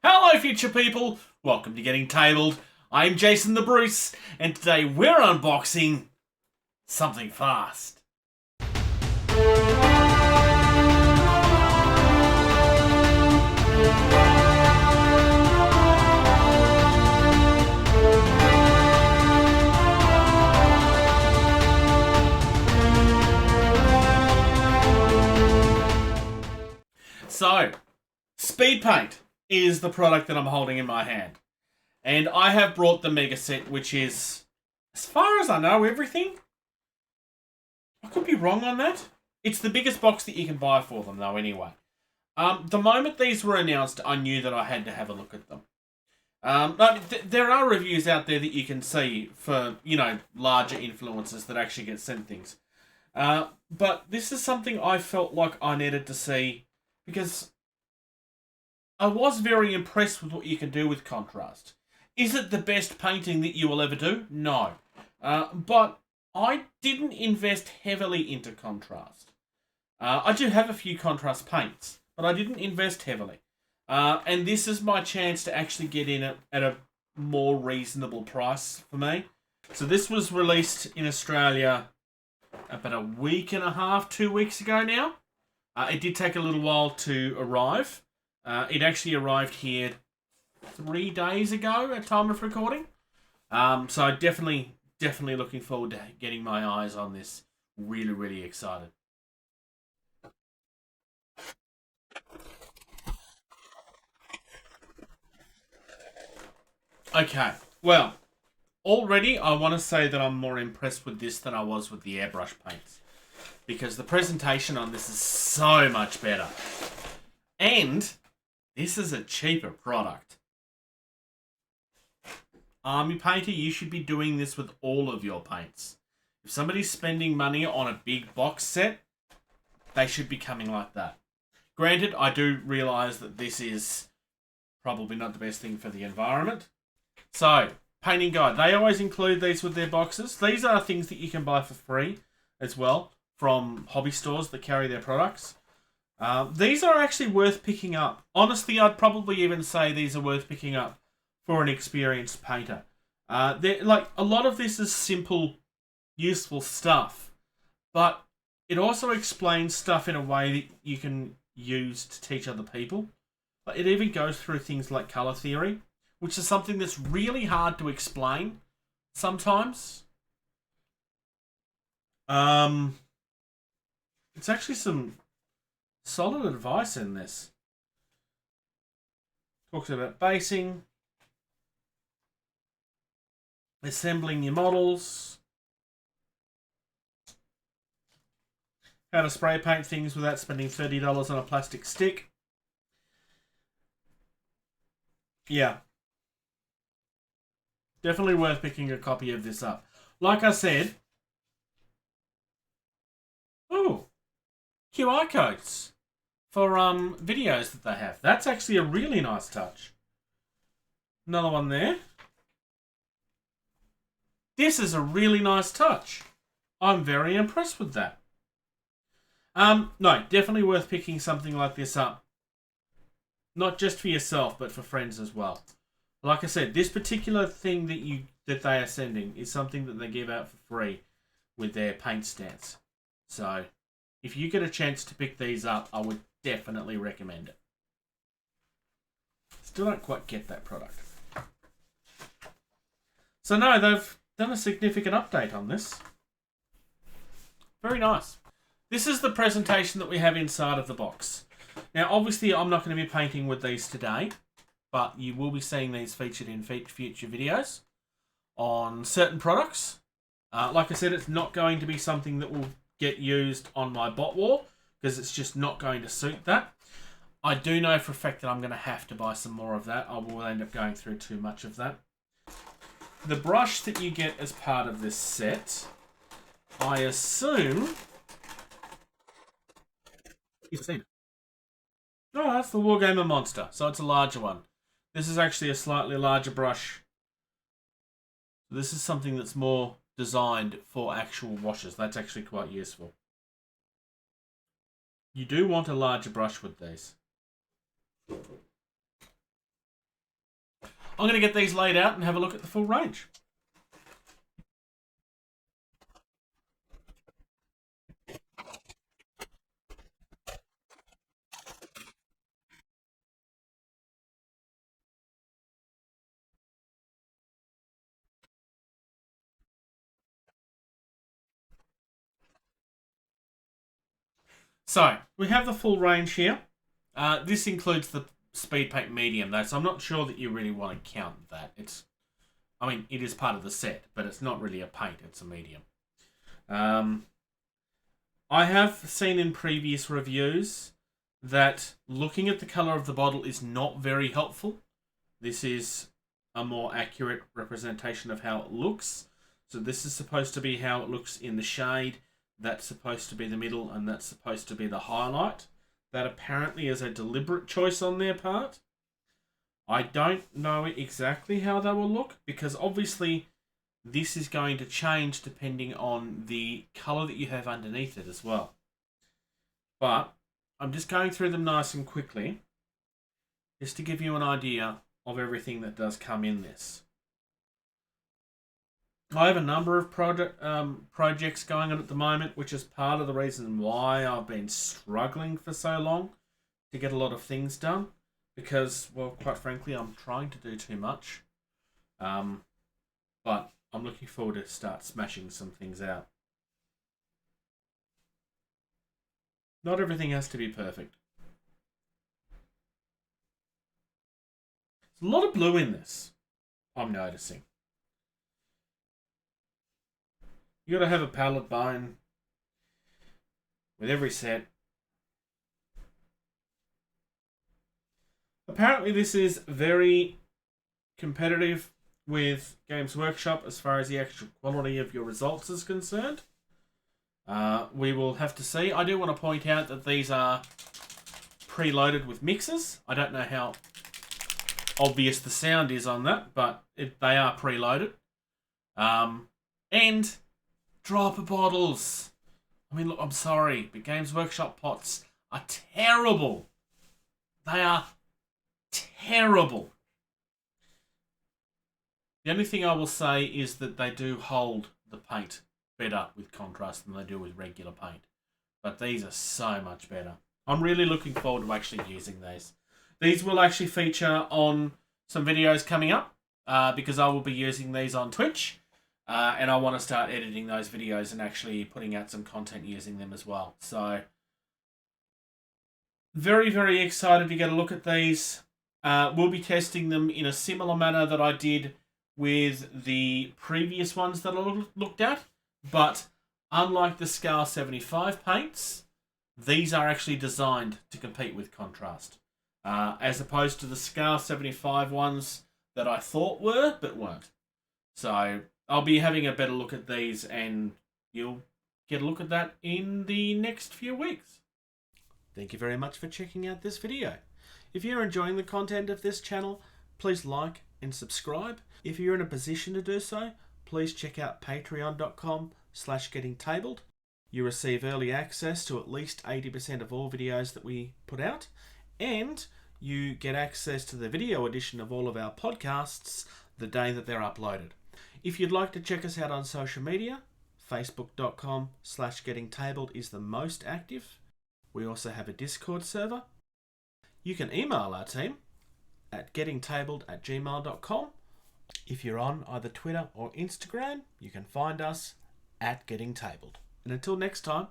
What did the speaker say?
Hello, future people! Welcome to Getting Tabled. I'm Jason the Bruce, and today we're unboxing something fast. So, Speedpaint is the product that I'm holding in my hand. And I have brought the mega set, which is, as far as I know, everything. I could be wrong on that. It's the biggest box that you can buy for them, though, anyway. The moment these were announced, I knew that I had to have a look at them. There are reviews out there that you can see for, larger influencers that actually get sent things. But this is something I felt like I needed to see because I was very impressed with what you can do with contrast. Is it the best painting that you will ever do? No. But I didn't invest heavily into contrast. I do have a few contrast paints, but I didn't invest heavily. And this is my chance to actually get in at a more reasonable price for me. So this was released in Australia about a week and a half, 2 weeks ago now. It did take a little while to arrive. It actually arrived here 3 days ago at time of recording. So definitely looking forward to getting my eyes on this. Really, really excited. Okay, well, already I want to say that I'm more impressed with this than I was with the airbrush paints. Because the presentation on this is so much better. And this is a cheaper product. Army Painter, you should be doing this with all of your paints. If somebody's spending money on a big box set, they should be coming like that. Granted, I do realise that this is probably not the best thing for the environment. So, painting guide. They always include these with their boxes. These are things that you can buy for free as well from hobby stores that carry their products. These are actually worth picking up. Honestly, I'd probably even say these are worth picking up for an experienced painter. A lot of this is simple, useful stuff, but it also explains stuff in a way that you can use to teach other people. But it even goes through things like color theory, which is something that's really hard to explain sometimes. It's actually some solid advice in this. Talks about basing, assembling your models, how to spray paint things without spending $30 on a plastic stick. Yeah. Definitely worth picking a copy of this up. Like I said, QR codes for videos that they have. That's actually a really nice touch. Another one there. This is a really nice touch. I'm very impressed with that. No, definitely worth picking something like this up. Not just for yourself, but for friends as well. Like I said, this particular thing that they are sending is something that they give out for free with their paint stands. So, if you get a chance to pick these up, I would definitely recommend it. Still don't quite get that product. So no, they've done a significant update on this. Very nice. This is the presentation that we have inside of the box. Now, obviously, I'm not going to be painting with these today, but you will be seeing these featured in future videos on certain products. Like I said, it's not going to be something that will get used on my bot wall because it's just not going to suit that. I do know for a fact that I'm going to have to buy some more of that. I will end up going through too much of that. The brush that you get as part of this set, I assume... You've seen it. Oh, that's the Wargamer Monster, so it's a larger one. This is actually a slightly larger brush. This is something that's more designed for actual washes. That's actually quite useful. You do want a larger brush with these. I'm going to get these laid out and have a look at the full range. So, we have the full range here. This includes the Speedpaint medium though, so I'm not sure that you really want to count that. It is part of the set, but it's not really a paint, it's a medium. I have seen in previous reviews that looking at the colour of the bottle is not very helpful. This is a more accurate representation of how it looks. So this is supposed to be how it looks in the shade. That's supposed to be the middle, and that's supposed to be the highlight. That apparently is a deliberate choice on their part. I don't know exactly how they will look, because obviously this is going to change depending on the colour that you have underneath it as well. But I'm just going through them nice and quickly, just to give you an idea of everything that does come in this. I have a number of projects going on at the moment, which is part of the reason why I've been struggling for so long to get a lot of things done. Because, well, quite frankly, I'm trying to do too much. But I'm looking forward to start smashing some things out. Not everything has to be perfect. There's a lot of blue in this, I'm noticing. You got to have a palette bone with every set. Apparently this is very competitive with Games Workshop as far as the actual quality of your results is concerned. We will have to see. I do want to point out that these are preloaded with mixers. I don't know how obvious the sound is on that, but they are preloaded. And dropper bottles. I mean, look, I'm sorry, but Games Workshop pots are terrible. They are terrible. The only thing I will say is that they do hold the paint better with contrast than they do with regular paint. But these are so much better. I'm really looking forward to actually using these. These will actually feature on some videos coming up because I will be using these on Twitch. And I want to start editing those videos and actually putting out some content using them as well. So, very, very excited to get a look at these. We'll be testing them in a similar manner that I did with the previous ones that I looked at. But unlike the Scale 75 paints, these are actually designed to compete with contrast. As opposed to the Scale 75 ones that I thought were, but weren't. So I'll be having a better look at these, and you'll get a look at that in the next few weeks. Thank you very much for checking out this video. If you're enjoying the content of this channel, please like and subscribe. If you're in a position to do so, please check out patreon.com/gettingtabled. You receive early access to at least 80% of all videos that we put out, and you get access to the video edition of all of our podcasts the day that they're uploaded. If you'd like to check us out on social media, facebook.com/gettingtabled is the most active. We also have a Discord server. You can email our team at gettingtabled@gmail.com. If you're on either Twitter or Instagram, you can find us at gettingtabled. And until next time,